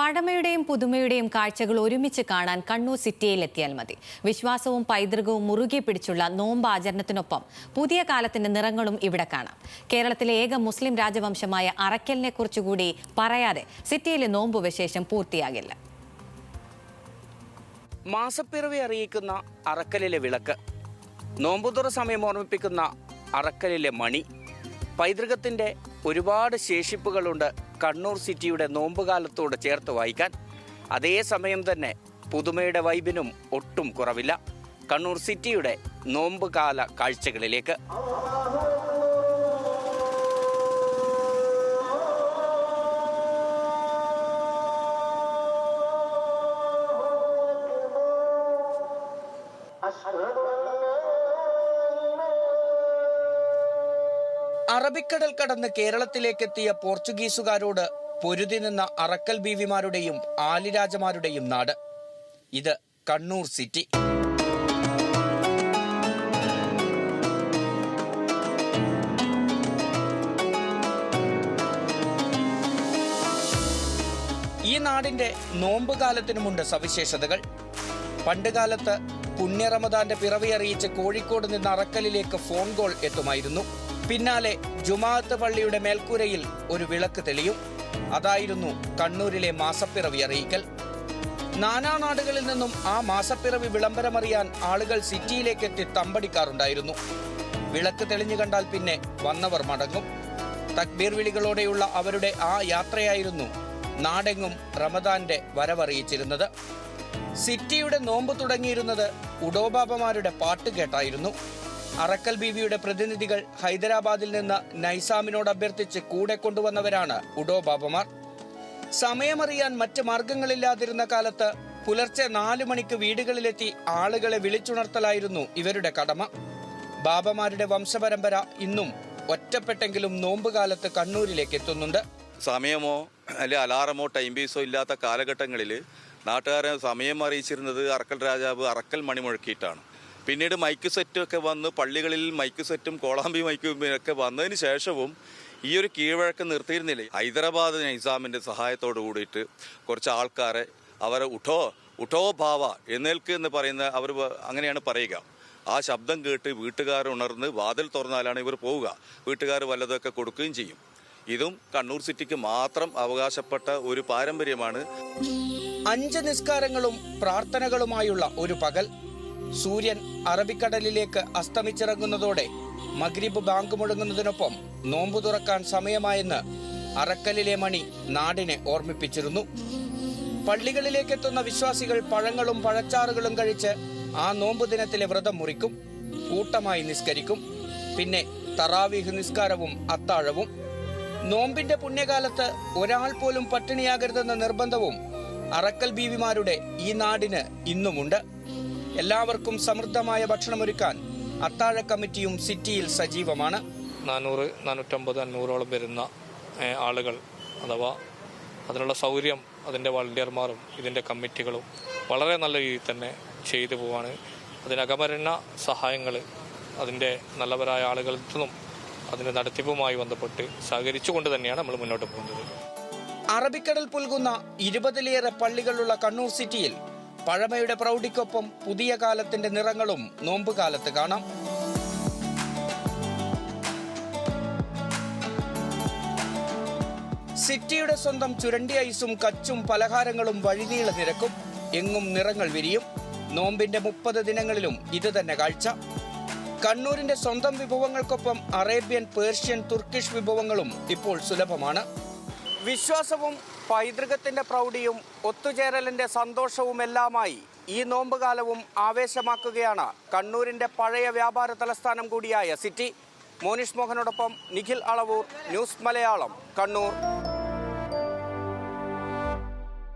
പഴമയുടെയും പുതുമയുടെയും കാഴ്ചകൾ ഒരുമിച്ച് കാണാൻ കണ്ണൂർ സിറ്റിയിലെത്തിയാൽ മതി. വിശ്വാസവും പൈതൃകവും മുറുകെ പിടിച്ചുള്ള നോമ്പ് ആചരണത്തിനൊപ്പം പുതിയ കാലത്തിന്റെ നിറങ്ങളും ഇവിടെ കാണാം. കേരളത്തിലെ ഏക മുസ്ലിം രാജവംശമായ അറക്കലിനെ കുറിച്ചുകൂടി പറയാതെ സിറ്റിയിലെ നോമ്പ് വിശേഷം പൂർത്തിയാകില്ല. മാസപ്പിറവി അറിയിക്കുന്ന അറക്കലിലെ വിളക്ക്, നോമ്പുതുറ സമയം ഓർമ്മിപ്പിക്കുന്ന അറക്കലിലെ മണി, പൈതൃകത്തിൻ്റെ ഒരുപാട് ശേഷിപ്പുകളുണ്ട് കണ്ണൂർ സിറ്റിയുടെ നോമ്പുകാലത്തോട് ചേർത്ത് വായിക്കാൻ. അതേസമയം തന്നെ പുതുമയുടെ വൈബിനും ഒട്ടും കുറവില്ല. കണ്ണൂർ സിറ്റിയുടെ നോമ്പുകാല കാഴ്ചകളിലേക്ക്. അറബിക്കടൽ കടന്ന് കേരളത്തിലേക്കെത്തിയ പോർച്ചുഗീസുകാരോട് പൊരുതി നിന്ന അറക്കൽ ബീവിമാരുടെയും ആലിരാജമാരുടെയും നാട്. ഇത് കണ്ണൂർ സിറ്റി. ഈ നാടിന്റെ നോമ്പ് കാലത്തിനുമുണ്ട് സവിശേഷതകൾ. പണ്ടുകാലത്ത് പുണ്യ റമദാന്റെ പിറവി അറിയിച്ച് കോഴിക്കോട് നിന്ന് അറക്കലിലേക്ക് ഫോൺ കോൾ എത്തുമായിരുന്നു. പിന്നാലെ ജുമാഅത്ത് പള്ളിയുടെ മേൽക്കൂരയിൽ ഒരു വിളക്ക് തെളിയും. അതായിരുന്നു കണ്ണൂരിലെ മാസപ്പിറവി അറിയിക്കൽ. നാനാനാടുകളിൽ നിന്നും ആ മാസപ്പിറവി വിളംബരമറിയാൻ ആളുകൾ സിറ്റിയിലേക്ക് എത്തി തമ്പടിക്കാറുണ്ടായിരുന്നു. വിളക്ക് തെളിഞ്ഞു കണ്ടാൽ പിന്നെ വന്നവർ മടങ്ങും. തക്ബീർ വിളികളോടെയുള്ള അവരുടെ ആ യാത്രയായിരുന്നു നാടെങ്ങും റമദാന്റെ വരവറിയിച്ചിരുന്നത്. സിറ്റിയുടെ നോമ്പ് തുടങ്ങിയിരുന്നത് ഉഡോബാബമാരുടെ പാട്ട് കേട്ടായിരുന്നു. അറക്കൽ ബീവിയുടെ പ്രതിനിധികൾ ഹൈദരാബാദിൽ നിന്ന് നൈസാമിനോട് അഭ്യർത്ഥിച്ച് കൂടെ കൊണ്ടുവന്നവരാണ് ഉഡോബാബമാർ. സമയമറിയാൻ മറ്റ് മാർഗങ്ങളില്ലാതിരുന്ന കാലത്ത് പുലർച്ചെ 4 മണിക്ക് വീടുകളിലെത്തി ആളുകളെ വിളിച്ചുണർത്തലായിരുന്നു ഇവരുടെ കടമ. ബാബമാരുടെ വംശപരമ്പര ഇന്നും ഒറ്റപ്പെട്ടെങ്കിലും നോമ്പുകാലത്ത് കണ്ണൂരിലേക്ക് എത്തുന്നുണ്ട്. സമയമോ അല്ലെ അലാറമോ ടൈം പീസോ ഇല്ലാത്ത കാലഘട്ടങ്ങളിൽ നാട്ടുകാരെ സമയം അറിയിച്ചിരുന്നത് അറക്കൽ രാജാവ് അറക്കൽ മണി മുഴക്കിയിട്ടാണ്. പിന്നീട് മൈക്ക് സെറ്റൊക്കെ വന്ന് പള്ളികളിൽ മൈക്ക് സെറ്റും കോളാമ്പി മൈക്കും ഒക്കെ വന്നതിന് ശേഷവും ഈ ഒരു കീഴ്വഴക്കം നിർത്തിയിരുന്നില്ലേ. ഹൈദരാബാദ് നൈസാമിൻ്റെ സഹായത്തോട് കൂടിയിട്ട് കുറച്ച് ആൾക്കാരെ അവരെ ഉഠോ ഭാവ എഴുന്നേൽക്ക് എന്ന് പറയുന്ന അവർ അങ്ങനെയാണ് പറയുക. ആ ശബ്ദം കേട്ട് വീട്ടുകാർ ഉണർന്ന് വാതിൽ തുറന്നാലാണ് ഇവർ പോവുക. വീട്ടുകാർ വല്ലതൊക്കെ കൊടുക്കുകയും ചെയ്യും. ഇതും കണ്ണൂർ സിറ്റിക്ക് മാത്രം അവകാശപ്പെട്ട ഒരു പാരമ്പര്യമാണ്. 5 നിസ്കാരങ്ങളും പ്രാർത്ഥനകളുമായുള്ള ഒരു പകൽ. സൂര്യൻ അറബിക്കടലിലേക്ക് അസ്തമിച്ചിറങ്ങുന്നതോടെ മഗ്രിബ് ബാങ്ക് മുഴങ്ങുന്നതിനൊപ്പം നോമ്പു തുറക്കാൻ സമയമായെന്ന് അറക്കലിലെ മണി നാടിനെ ഓർമ്മിപ്പിച്ചിരുന്നു. പള്ളികളിലേക്കെത്തുന്ന വിശ്വാസികൾ പഴങ്ങളും പഴച്ചാറുകളും കഴിച്ച് ആ നോമ്പു ദിനത്തിലെ വ്രതം മുറിക്കും. കൂട്ടമായി നിസ്കരിക്കും. പിന്നെ തറാവീഹ് നിസ്കാരവും അത്താഴവും. നോമ്പിന്റെ പുണ്യകാലത്ത് ഒരാൾ പോലും പട്ടിണിയാകരുതെന്ന നിർബന്ധവും അറക്കൽ ബീവിമാരുടെ ഈ നാടിന് ഇന്നുമുണ്ട്. എല്ലാവർക്കും സമൃദ്ധമായ ഭക്ഷണമൊരുക്കാൻ അത്താഴ കമ്മിറ്റിയും സിറ്റിയിൽ സജീവമാണ്. 400, 450, 500ഓളം വരുന്ന ആളുകൾ അഥവാ അതിനുള്ള സൗകര്യം അതിൻ്റെ വളണ്ടിയർമാരും ഇതിൻ്റെ കമ്മിറ്റികളും വളരെ നല്ല രീതിയിൽ തന്നെ ചെയ്തു പോവാണ്. അതിനകമരുന്ന സഹായങ്ങൾ അതിൻ്റെ നല്ലവരായ ആളുകളിൽ നിന്നും അതിൻ്റെ നടത്തിപ്പുമായി ബന്ധപ്പെട്ട് സഹകരിച്ചുകൊണ്ട് തന്നെയാണ് നമ്മൾ മുന്നോട്ട് പോകുന്നത്. അറബിക്കടൽ പുൽകുന്ന 20ലേറെ പള്ളികളുള്ള കണ്ണൂർ സിറ്റിയിൽ പഴമയുടെ പ്രൗഢിക്കൊപ്പം പുതിയ കാലത്തിന്റെ നിറങ്ങളും നോമ്പുകാലത്ത് കാണാം. സിറ്റിയുടെ സ്വന്തം ചുരണ്ടി ഐസും കച്ചും പലഹാരങ്ങളും വഴിനീള നിരക്കും. എങ്ങും നിറങ്ങൾ വിരിയും. നോമ്പിന്റെ 30 ദിനങ്ങളിലും ഇത് തന്നെ കാഴ്ച. കണ്ണൂരിന്റെ സ്വന്തം വിഭവങ്ങൾക്കൊപ്പം അറേബ്യൻ, പേർഷ്യൻ, തുർക്കിഷ് വിഭവങ്ങളും ഇപ്പോൾ സുലഭമാണ്. വിശ്വാസവും പൈതൃകത്തിന്റെ പ്രൗഢിയും ഒത്തുചേരലിന്റെ സന്തോഷവുമെല്ലാമായി ഈ നോമ്പുകാലവും ആവേശമാക്കുകയാണ് കണ്ണൂരിന്റെ പഴയ വ്യാപാര തലസ്ഥാനം കൂടിയായ സിറ്റി. മോനിഷ് മോഹനോടൊപ്പം നിഖിൽ അളവൂർ, ന്യൂസ് മലയാളം, കണ്ണൂർ.